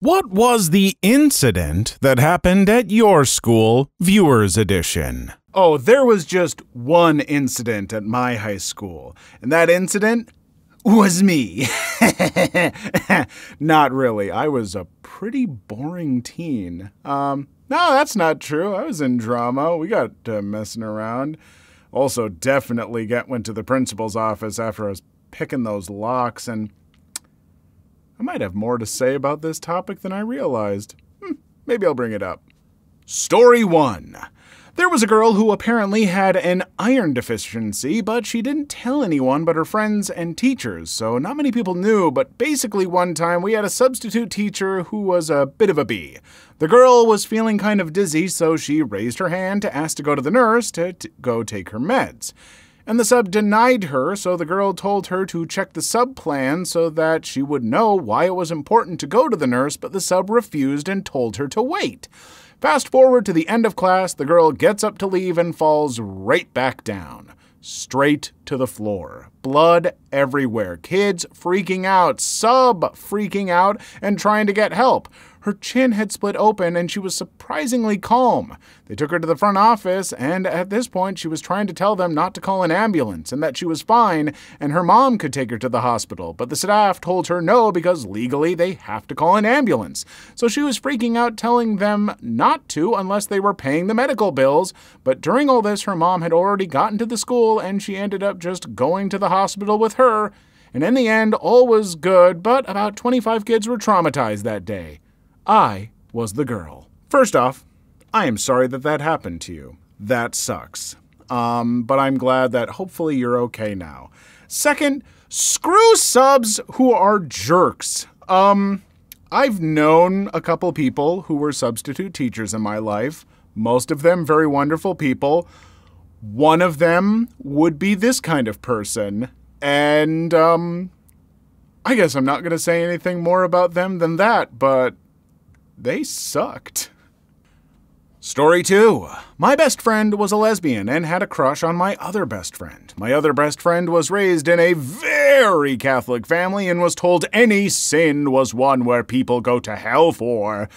What was the incident that happened at your school, Viewers Edition? Oh, there was just one incident at my high school, and that incident was me. Not really. I was a pretty boring teen. No, that's not true. I was in drama. We got messing around. Also, definitely went to the principal's office after I was picking those locks, and I might have more to say about this topic than I realized. Maybe I'll bring it up. Story 1. There was a girl who apparently had an iron deficiency, but she didn't tell anyone but her friends and teachers, so not many people knew, but basically one time we had a substitute teacher who was a bit of a bee. The girl was feeling kind of dizzy, so she raised her hand to ask to go to the nurse to go take her meds. And the sub denied her, so the girl told her to check the sub plan so that she would know why it was important to go to the nurse, but the sub refused and told her to wait. Fast forward to the end of class, the girl gets up to leave and falls right back down. Straight to the floor. Blood everywhere. Kids freaking out. Sub freaking out and trying to get help. Her chin had split open and she was surprisingly calm. They took her to the front office, and at this point she was trying to tell them not to call an ambulance and that she was fine and her mom could take her to the hospital, but the staff told her no because legally they have to call an ambulance. So she was freaking out, telling them not to unless they were paying the medical bills, but during all this her mom had already gotten to the school and she ended up just going to the hospital with her. And in the end, all was good, but about 25 kids were traumatized that day. I was the girl. First off, I am sorry that happened to you. That sucks. But I'm glad that hopefully you're okay now. Second, screw subs who are jerks. I've known a couple people who were substitute teachers in my life. Most of them very wonderful people. One of them would be this kind of person. And, I guess I'm not going to say anything more about them than that, but they sucked. Story 2. My best friend was a lesbian and had a crush on my other best friend. My other best friend was raised in a very Catholic family and was told any sin was one where people go to hell for.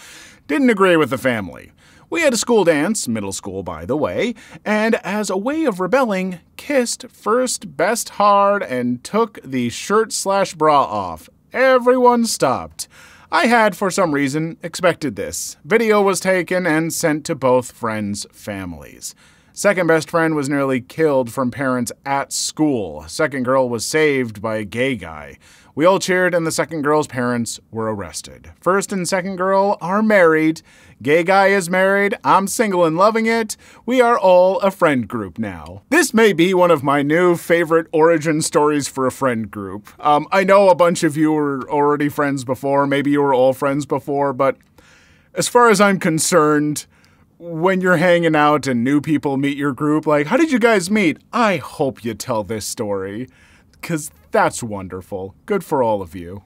Didn't agree with the family. We had a school dance, middle school by the way, and as a way of rebelling, kissed first best hard and took the shirt/bra off. Everyone stopped. I had, for some reason, expected this. Video was taken and sent to both friends' families. Second best friend was nearly killed from parents at school. Second girl was saved by a gay guy. We all cheered and the second girl's parents were arrested. First and second girl are married. Gay guy is married. I'm single and loving it. We are all a friend group now. This may be one of my new favorite origin stories for a friend group. I know a bunch of you were already friends before. Maybe you were all friends before, but as far as I'm concerned, when you're hanging out and new people meet your group, like, how did you guys meet? I hope you tell this story, because that's wonderful. Good for all of you.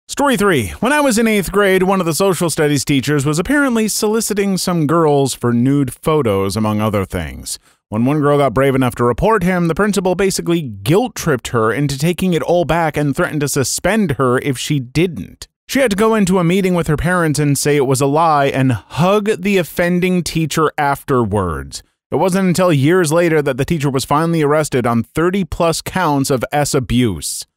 Story 3. When I was in 8th grade, one of the social studies teachers was apparently soliciting some girls for nude photos, among other things. When one girl got brave enough to report him, the principal basically guilt-tripped her into taking it all back and threatened to suspend her if she didn't. She had to go into a meeting with her parents and say it was a lie and hug the offending teacher afterwards. It wasn't until years later that the teacher was finally arrested on 30-plus counts of S-abuse.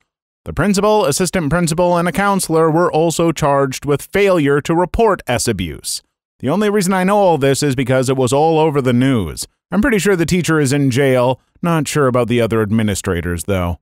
The principal, assistant principal, and a counselor were also charged with failure to report S-abuse. The only reason I know all this is because it was all over the news. I'm pretty sure the teacher is in jail. Not sure about the other administrators, though.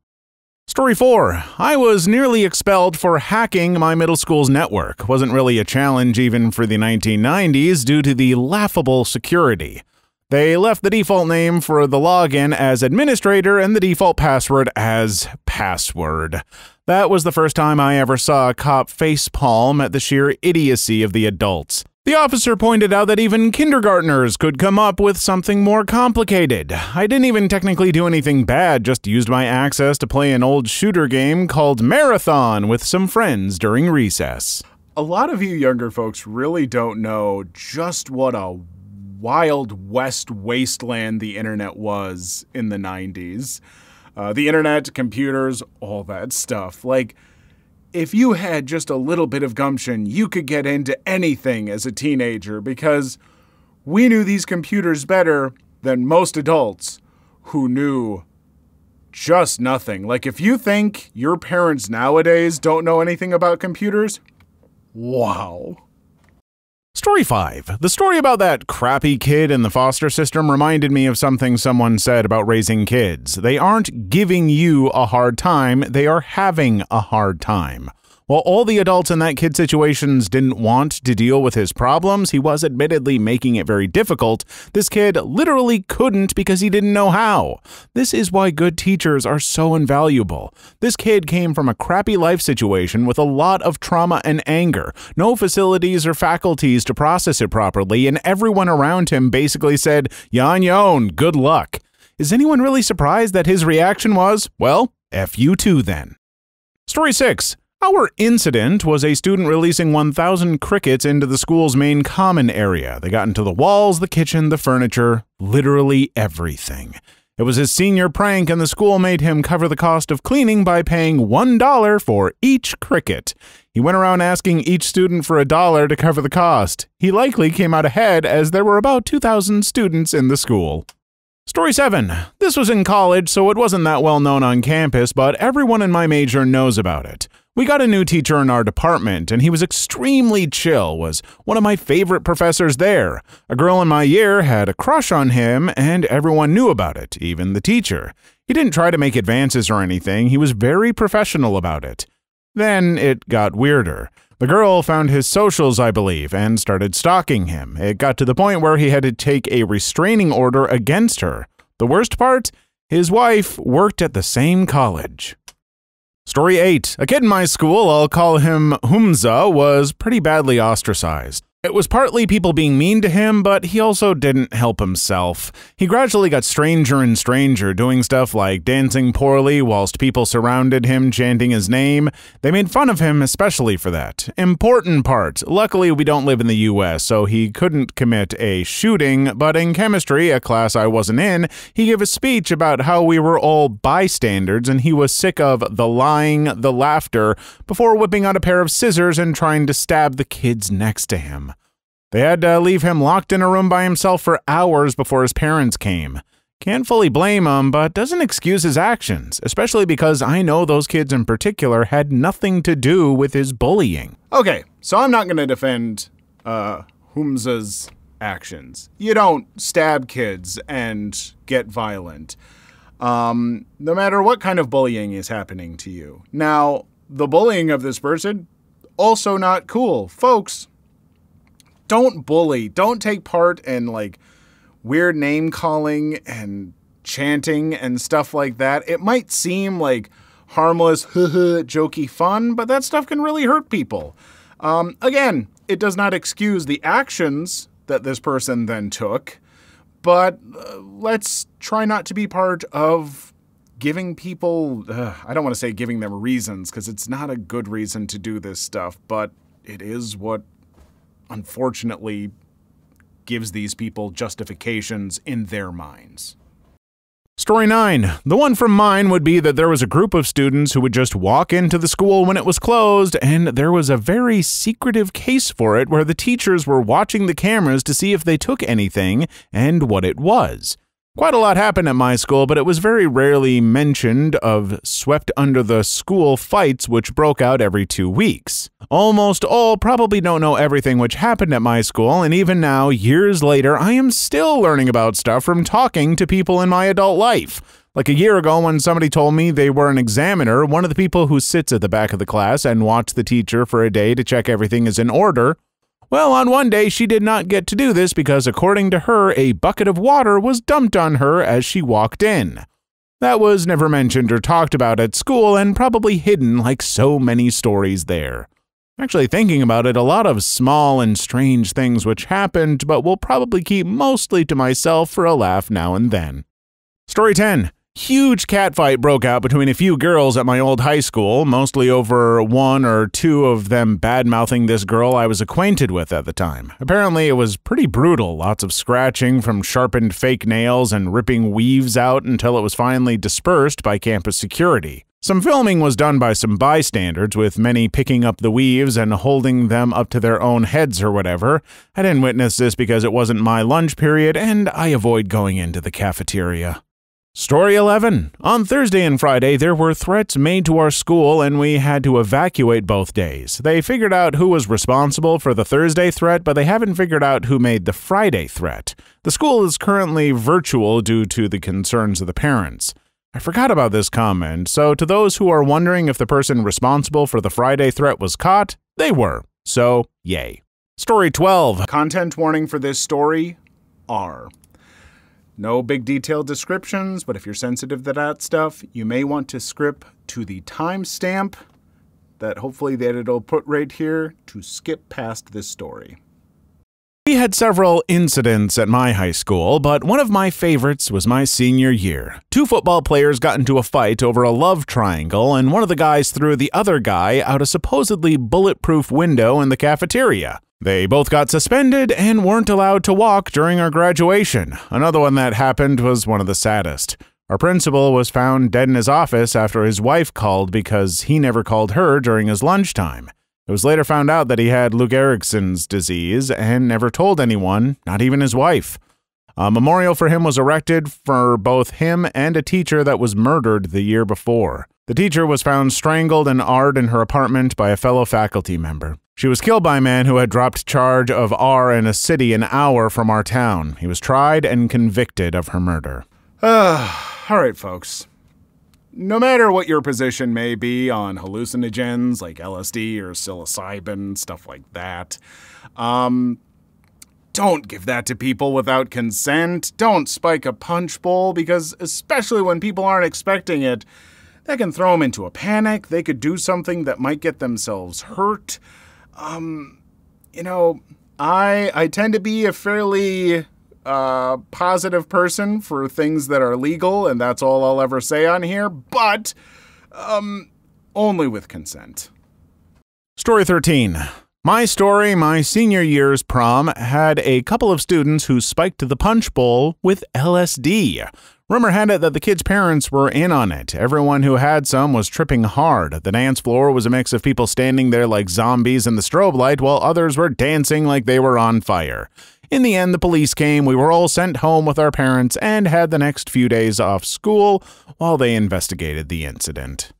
Story 4. I was nearly expelled for hacking my middle school's network. Wasn't really a challenge even for the 1990s due to the laughable security. They left the default name for the login as administrator and the default password as password. That was the first time I ever saw a cop facepalm at the sheer idiocy of the adults. The officer pointed out that even kindergartners could come up with something more complicated. I didn't even technically do anything bad, just used my access to play an old shooter game called Marathon with some friends during recess. A lot of you younger folks really don't know just what a Wild West wasteland the internet was in the 90s. The internet, computers, all that stuff. Like, if you had just a little bit of gumption, you could get into anything as a teenager because we knew these computers better than most adults who knew just nothing. Like, if you think your parents nowadays don't know anything about computers, wow. Story 5. The story about that crappy kid in the foster system reminded me of something someone said about raising kids. They aren't giving you a hard time, they are having a hard time. While all the adults in that kid's situations didn't want to deal with his problems, he was admittedly making it very difficult. This kid literally couldn't because he didn't know how. This is why good teachers are so invaluable. This kid came from a crappy life situation with a lot of trauma and anger, no facilities or faculties to process it properly, and everyone around him basically said, "Ya on your own, good luck." Is anyone really surprised that his reaction was, well, F you too then? Story 6. Our incident was a student releasing 1,000 crickets into the school's main common area. They got into the walls, the kitchen, the furniture, literally everything. It was his senior prank, and the school made him cover the cost of cleaning by paying $1 for each cricket. He went around asking each student for $1 to cover the cost. He likely came out ahead as there were about 2,000 students in the school. Story 7. This was in college, so it wasn't that well known on campus, but everyone in my major knows about it. We got a new teacher in our department, and he was extremely chill, was one of my favorite professors there. A girl in my year had a crush on him, and everyone knew about it, even the teacher. He didn't try to make advances or anything, he was very professional about it. Then it got weirder. The girl found his socials, I believe, and started stalking him. It got to the point where he had to take a restraining order against her. The worst part? His wife worked at the same college. Story 8. A kid in my school, I'll call him Humza, was pretty badly ostracized. It was partly people being mean to him, but he also didn't help himself. He gradually got stranger and stranger, doing stuff like dancing poorly whilst people surrounded him chanting his name. They made fun of him especially for that. Important part, luckily we don't live in the US, so he couldn't commit a shooting, but in chemistry, a class I wasn't in, he gave a speech about how we were all bystanders and he was sick of the lying, the laughter, before whipping out a pair of scissors and trying to stab the kids next to him. They had to leave him locked in a room by himself for hours before his parents came. Can't fully blame him, but doesn't excuse his actions, especially because I know those kids in particular had nothing to do with his bullying. Okay, so I'm not going to defend Humza's actions. You don't stab kids and get violent, no matter what kind of bullying is happening to you. Now, the bullying of this person, also not cool. Folks, don't bully. Don't take part in, like, weird name calling and chanting and stuff like that. It might seem like harmless, jokey fun, but that stuff can really hurt people. Again, it does not excuse the actions that this person then took, but let's try not to be part of giving people, I don't want to say giving them reasons, because it's not a good reason to do this stuff, but it is what unfortunately gives these people justifications in their minds. Story 9. The one from mine would be that there was a group of students who would just walk into the school when it was closed, and there was a very secretive case for it where the teachers were watching the cameras to see if they took anything and what it was. Quite a lot happened at my school, but it was very rarely mentioned of swept under the school fights which broke out every 2 weeks. Almost all probably don't know everything which happened at my school, and even now, years later, I am still learning about stuff from talking to people in my adult life. Like a year ago when somebody told me they were an examiner, one of the people who sits at the back of the class and watch the teacher for a day to check everything is in order. Well, on one day, she did not get to do this because, according to her, a bucket of water was dumped on her as she walked in. That was never mentioned or talked about at school and probably hidden like so many stories there. Actually, thinking about it, a lot of small and strange things which happened, but will probably keep mostly to myself for a laugh now and then. Story 10. Huge catfight broke out between a few girls at my old high school, mostly over one or two of them bad-mouthing this girl I was acquainted with at the time. Apparently, it was pretty brutal, lots of scratching from sharpened fake nails and ripping weaves out until it was finally dispersed by campus security. Some filming was done by some bystanders, with many picking up the weaves and holding them up to their own heads or whatever. I didn't witness this because it wasn't my lunch period, and I avoid going into the cafeteria. Story 11. On Thursday and Friday, there were threats made to our school, and we had to evacuate both days. They figured out who was responsible for the Thursday threat, but they haven't figured out who made the Friday threat. The school is currently virtual due to the concerns of the parents. I forgot about this comment, so to those who are wondering if the person responsible for the Friday threat was caught, they were. So, yay. Story 12. Content warning for this story: R. No big detailed descriptions, but if you're sensitive to that stuff, you may want to skip to the timestamp that hopefully the editor will put right here to skip past this story. We had several incidents at my high school, but one of my favorites was my senior year. Two football players got into a fight over a love triangle, and one of the guys threw the other guy out a supposedly bulletproof window in the cafeteria. They both got suspended and weren't allowed to walk during our graduation. Another one that happened was one of the saddest. Our principal was found dead in his office after his wife called because he never called her during his lunchtime. It was later found out that he had Lou Gehrig's disease and never told anyone, not even his wife. A memorial for him was erected for both him and a teacher that was murdered the year before. The teacher was found strangled and R in her apartment by a fellow faculty member. She was killed by a man who had dropped charge of R in a city an hour from our town. He was tried and convicted of her murder. All right, folks. No matter what your position may be on hallucinogens like LSD or psilocybin, stuff like that, don't give that to people without consent. Don't spike a punch bowl, because especially when people aren't expecting it, that can throw them into a panic. They could do something that might get themselves hurt. I tend to be a fairly positive person for things that are legal, and that's all I'll ever say on here, but only with consent. Story 13. My senior year's prom had a couple of students who spiked the punch bowl with LSD. Rumor had it that the kids' parents were in on it. Everyone who had some was tripping hard. The dance floor was a mix of people standing there like zombies in the strobe light, while others were dancing like they were on fire. In the end, the police came, we were all sent home with our parents, and had the next few days off school while they investigated the incident.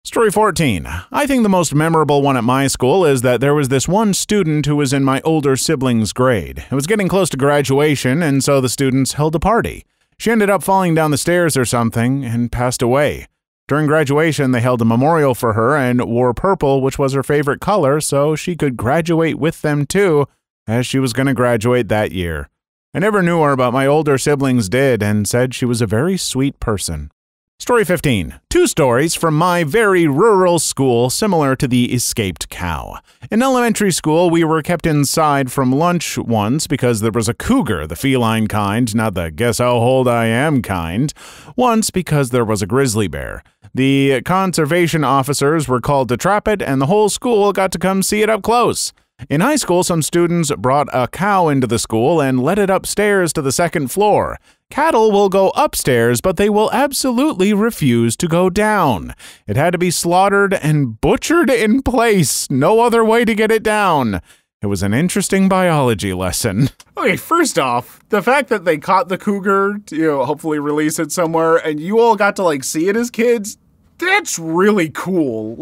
Story 14. I think the most memorable one at my school is that there was this one student who was in my older sibling's grade. It was getting close to graduation, and so the students held a party. She ended up falling down the stairs or something and passed away. During graduation, they held a memorial for her and wore purple, which was her favorite color, so she could graduate with them too, as she was going to graduate that year. I never knew her, but my older siblings did, and said she was a very sweet person. Story 15. Two stories from my very rural school similar to the escaped cow. In elementary school, we were kept inside from lunch once because there was a cougar, the feline kind, not the guess how old I am kind. Once because there was a grizzly bear. The conservation officers were called to trap it, and the whole school got to come see it up close. In high school, some students brought a cow into the school and led it upstairs to the second floor. Cattle will go upstairs, but they will absolutely refuse to go down. It had to be slaughtered and butchered in place. No other way to get it down. It was an interesting biology lesson. Okay, first off, the fact that they caught the cougar, hopefully release it somewhere, and you all got to, see it as kids, that's really cool.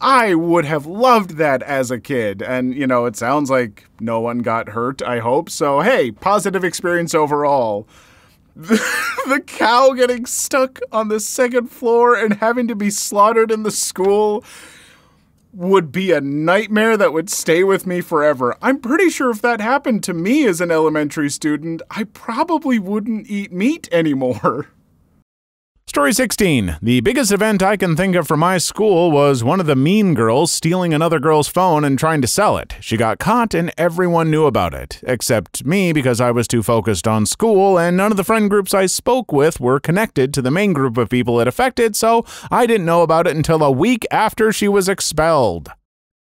I would have loved that as a kid, and, it sounds like no one got hurt, I hope. So, hey, positive experience overall. The cow getting stuck on the second floor and having to be slaughtered in the school would be a nightmare that would stay with me forever. I'm pretty sure if that happened to me as an elementary student, I probably wouldn't eat meat anymore. Story 16. The biggest event I can think of for my school was one of the mean girls stealing another girl's phone and trying to sell it. She got caught and everyone knew about it, except me because I was too focused on school, and none of the friend groups I spoke with were connected to the main group of people it affected, so I didn't know about it until a week after she was expelled.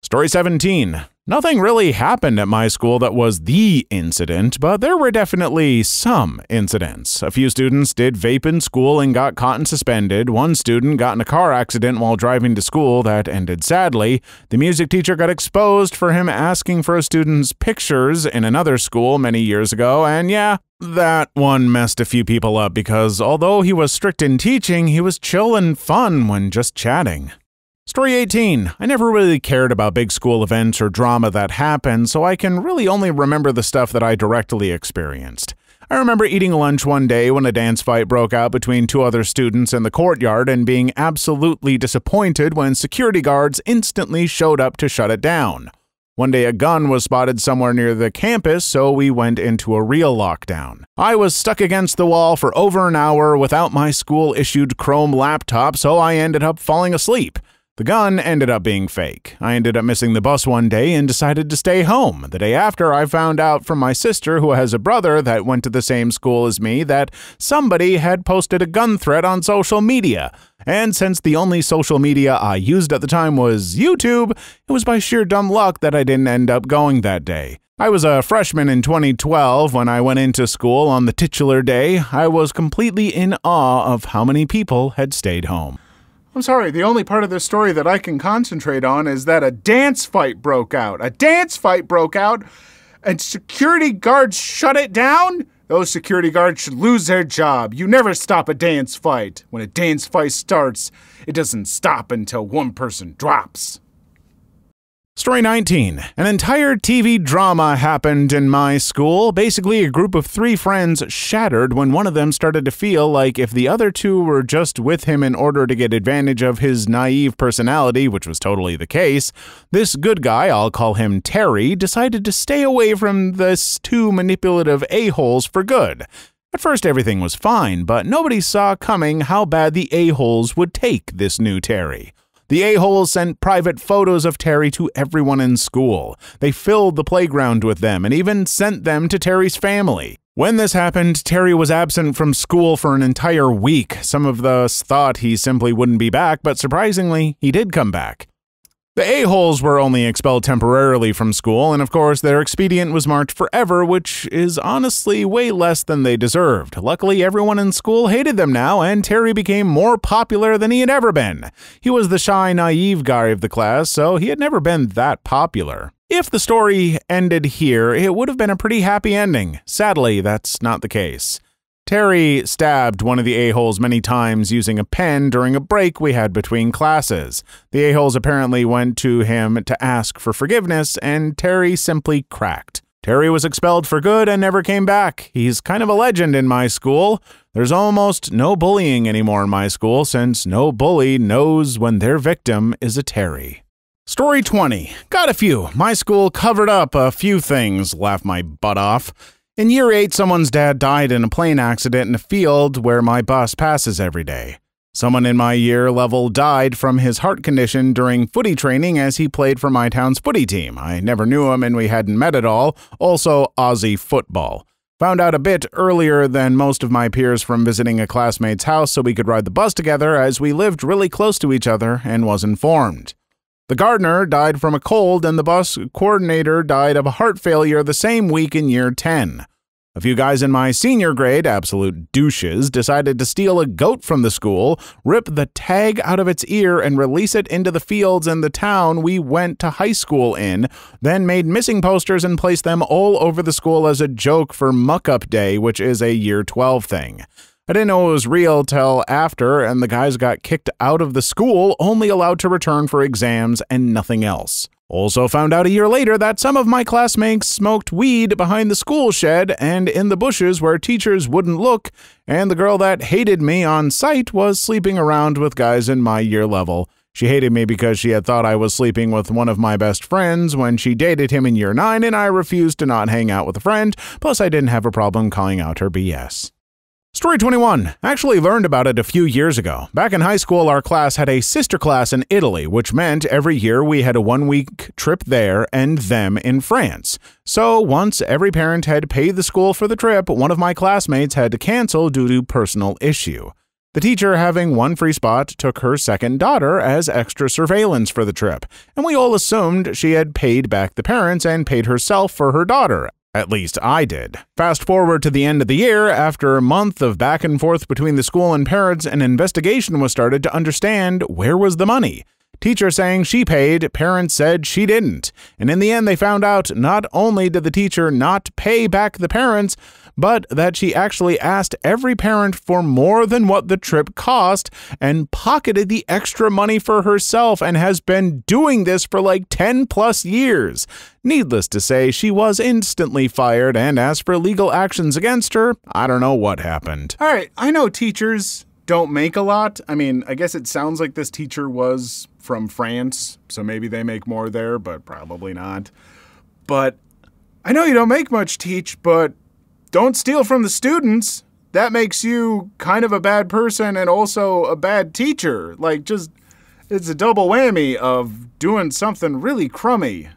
Story 17. Nothing really happened at my school that was the incident, but there were definitely some incidents. A few students did vape in school and got caught and suspended. One student got in a car accident while driving to school that ended sadly. The music teacher got exposed for him asking for a student's pictures in another school many years ago, and yeah, that one messed a few people up because although he was strict in teaching, he was chill and fun when just chatting. Story 18. I never really cared about big school events or drama that happened, so I can really only remember the stuff that I directly experienced. I remember eating lunch one day when a dance fight broke out between two other students in the courtyard and being absolutely disappointed when security guards instantly showed up to shut it down. One day a gun was spotted somewhere near the campus, so we went into a real lockdown. I was stuck against the wall for over an hour without my school-issued Chrome laptop, so I ended up falling asleep. The gun ended up being fake. I ended up missing the bus one day and decided to stay home. The day after, I found out from my sister, who has a brother that went to the same school as me, that somebody had posted a gun threat on social media. And since the only social media I used at the time was YouTube, it was by sheer dumb luck that I didn't end up going that day. I was a freshman in 2012 when I went into school on the titular day. I was completely in awe of how many people had stayed home. I'm sorry, the only part of this story that I can concentrate on is that a dance fight broke out. A dance fight broke out, and security guards shut it down? Those security guards should lose their job. You never stop a dance fight. When a dance fight starts, it doesn't stop until one person drops. Story 19. An entire TV drama happened in my school. Basically, a group of 3 friends shattered when one of them started to feel like if the other 2 were just with him in order to get advantage of his naive personality, which was totally the case, this good guy, I'll call him Terry, decided to stay away from this 2 manipulative a-holes for good. At first, everything was fine, but nobody saw coming how bad the a-holes would take this new Terry. The a-holes sent private photos of Terry to everyone in school. They filled the playground with them and even sent them to Terry's family. When this happened, Terry was absent from school for an entire week. Some of us thought he simply wouldn't be back, but surprisingly, he did come back. The a-holes were only expelled temporarily from school, and of course their expedient was marked forever, which is honestly way less than they deserved. Luckily, everyone in school hated them now, and Terry became more popular than he had ever been. He was the shy, naive guy of the class, so he had never been that popular. If the story ended here, it would have been a pretty happy ending. Sadly, that's not the case. Terry stabbed one of the a-holes many times using a pen during a break we had between classes. The a-holes apparently went to him to ask for forgiveness, and Terry simply cracked. Terry was expelled for good and never came back. He's kind of a legend in my school. There's almost no bullying anymore in my school since no bully knows when their victim is a Terry. Story 20. Got a few. My school covered up a few things, laughed my butt off. In year 8, someone's dad died in a plane accident in a field where my bus passes every day. Someone in my year level died from his heart condition during footy training as he played for my town's footy team. I never knew him and we hadn't met at all. Also, Aussie football. Found out a bit earlier than most of my peers from visiting a classmate's house so we could ride the bus together as we lived really close to each other and was informed. The gardener died from a cold, and the bus coordinator died of a heart failure the same week in year 10. A few guys in my senior grade, absolute douches, decided to steal a goat from the school, rip the tag out of its ear, and release it into the fields in the town we went to high school in, then made missing posters and placed them all over the school as a joke for Muck-Up Day, which is a year 12 thing. I didn't know it was real till after, and the guys got kicked out of the school, only allowed to return for exams and nothing else. Also found out a year later that some of my classmates smoked weed behind the school shed and in the bushes where teachers wouldn't look, and the girl that hated me on sight was sleeping around with guys in my year level. She hated me because she had thought I was sleeping with one of my best friends when she dated him in year 9, and I refused to not hang out with a friend, plus I didn't have a problem calling out her BS. Story 21. Actually learned about it a few years ago. Back in high school, our class had a sister class in Italy, which meant every year we had a 1-week trip there and them in France. So once every parent had paid the school for the trip, one of my classmates had to cancel due to personal issue. The teacher, having one free spot, took her second daughter as extra surveillance for the trip, and we all assumed she had paid back the parents and paid herself for her daughter. At least I did. Fast forward to the end of the year, after a month of back and forth between the school and parents, an investigation was started to understand where was the money. Teacher saying she paid, parents said she didn't. And in the end, they found out not only did the teacher not pay back the parents, but that she actually asked every parent for more than what the trip cost and pocketed the extra money for herself and has been doing this for like 10 plus years. Needless to say, she was instantly fired, and as for legal actions against her, I don't know what happened. All right, I know teachers don't make a lot. I mean, I guess it sounds like this teacher was from France, so maybe they make more there, but probably not. But I know you don't make much, Teach, but don't steal from the students. That makes you kind of a bad person and also a bad teacher. Like, just, it's a double whammy of doing something really crummy.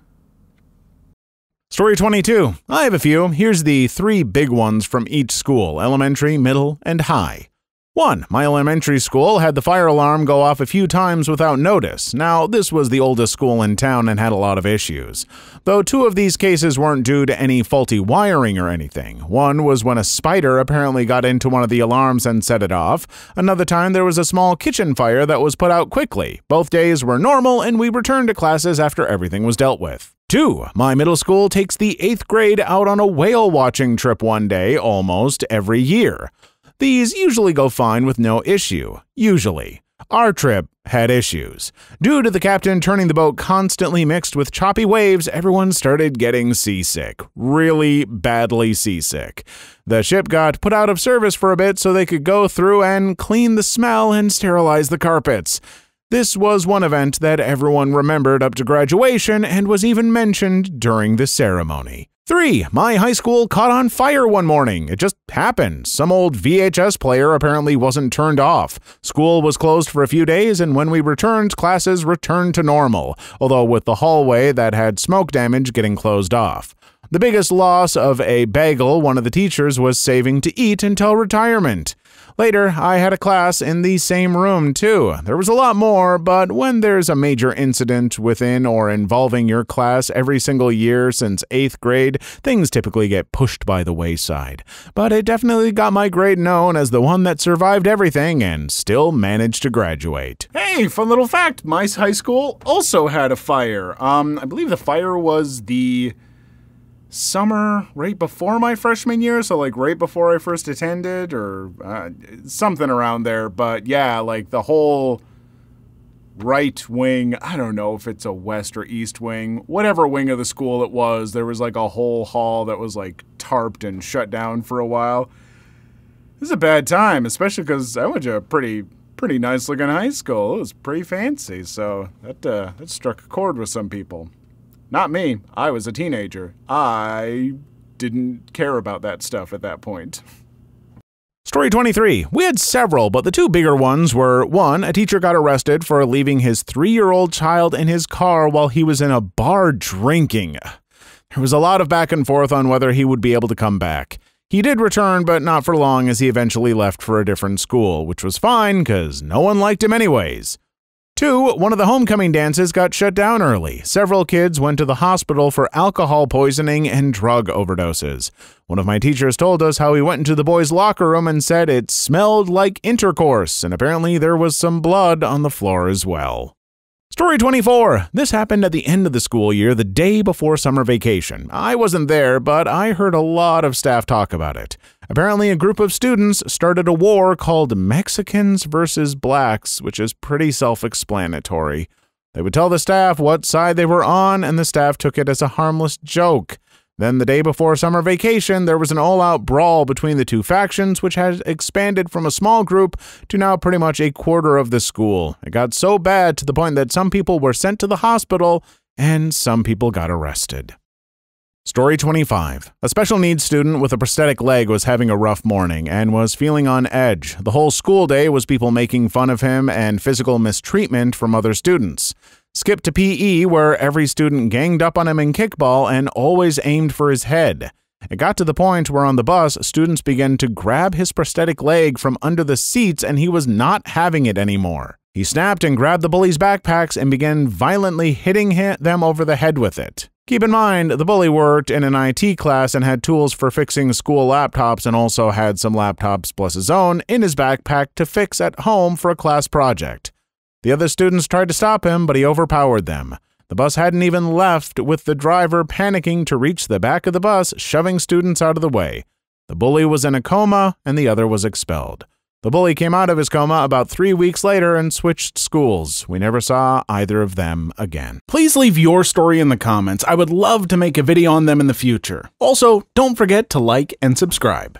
Story 22. I have a few. Here's the 3 big ones from each school: elementary, middle, and high. 1. My elementary school had the fire alarm go off a few times without notice. Now, this was the oldest school in town and had a lot of issues. Though 2 of these cases weren't due to any faulty wiring or anything. One was when a spider apparently got into one of the alarms and set it off. Another time there was a small kitchen fire that was put out quickly. Both days were normal, and we returned to classes after everything was dealt with. 2. My middle school takes the 8th grade out on a whale watching trip one day almost every year. These usually go fine with no issue. Usually. Our trip had issues. Due to the captain turning the boat constantly mixed with choppy waves, everyone started getting seasick. Really badly seasick. The ship got put out of service for a bit so they could go through and clean the smell and sterilize the carpets. This was one event that everyone remembered up to graduation and was even mentioned during the ceremony. 3. My high school caught on fire one morning. It just happened. Some old VHS player apparently wasn't turned off. School was closed for a few days, and when we returned, classes returned to normal, although with the hallway that had smoke damage getting closed off. The biggest loss of a bagel one of the teachers was saving to eat until retirement. Later, I had a class in the same room, too. There was a lot more, but when there's a major incident within or involving your class every single year since 8th grade, things typically get pushed by the wayside. But it definitely got my grade known as the one that survived everything and still managed to graduate. Hey, fun little fact. My high school also had a fire. I believe the fire was the summer right before my freshman year, so like right before I first attended, or something around there. But yeah, like the whole right wing, I don't know if it's a west or east wing, whatever wing of the school it was, there was like a whole hall that was like tarped and shut down for a while. It was a bad time, especially because I went to a pretty nice looking high school. It was pretty fancy, so that struck a chord with some people. Not me. I was a teenager. I didn't care about that stuff at that point. Story 23. We had several, but the 2 bigger ones were: 1. A teacher got arrested for leaving his 3-year-old child in his car while he was in a bar drinking. There was a lot of back and forth on whether he would be able to come back. He did return, but not for long, as he eventually left for a different school, which was fine because no one liked him anyways. 2. One of the homecoming dances got shut down early. Several kids went to the hospital for alcohol poisoning and drug overdoses. One of my teachers told us how he went into the boys' locker room and said it smelled like intercourse, and apparently there was some blood on the floor as well. Story 24. This happened at the end of the school year, the day before summer vacation. I wasn't there, but I heard a lot of staff talk about it. Apparently, a group of students started a war called Mexicans versus Blacks, which is pretty self-explanatory. They would tell the staff what side they were on, and the staff took it as a harmless joke. Then the day before summer vacation, there was an all-out brawl between the 2 factions, which had expanded from a small group to now pretty much a quarter of the school. It got so bad to the point that some people were sent to the hospital and some people got arrested. Story 25. A special needs student with a prosthetic leg was having a rough morning and was feeling on edge. The whole school day was people making fun of him and physical mistreatment from other students. Skip to PE, where every student ganged up on him in kickball and always aimed for his head. It got to the point where on the bus, students began to grab his prosthetic leg from under the seats and he was not having it anymore. He snapped and grabbed the bully's backpacks and began violently hitting them over the head with it. Keep in mind, the bully worked in an IT class and had tools for fixing school laptops and also had some laptops plus his own in his backpack to fix at home for a class project. The other students tried to stop him, but he overpowered them. The bus hadn't even left, with the driver panicking to reach the back of the bus, shoving students out of the way. The bully was in a coma, and the other was expelled. The bully came out of his coma about 3 weeks later and switched schools. We never saw either of them again. Please leave your story in the comments. I would love to make a video on them in the future. Also, don't forget to like and subscribe.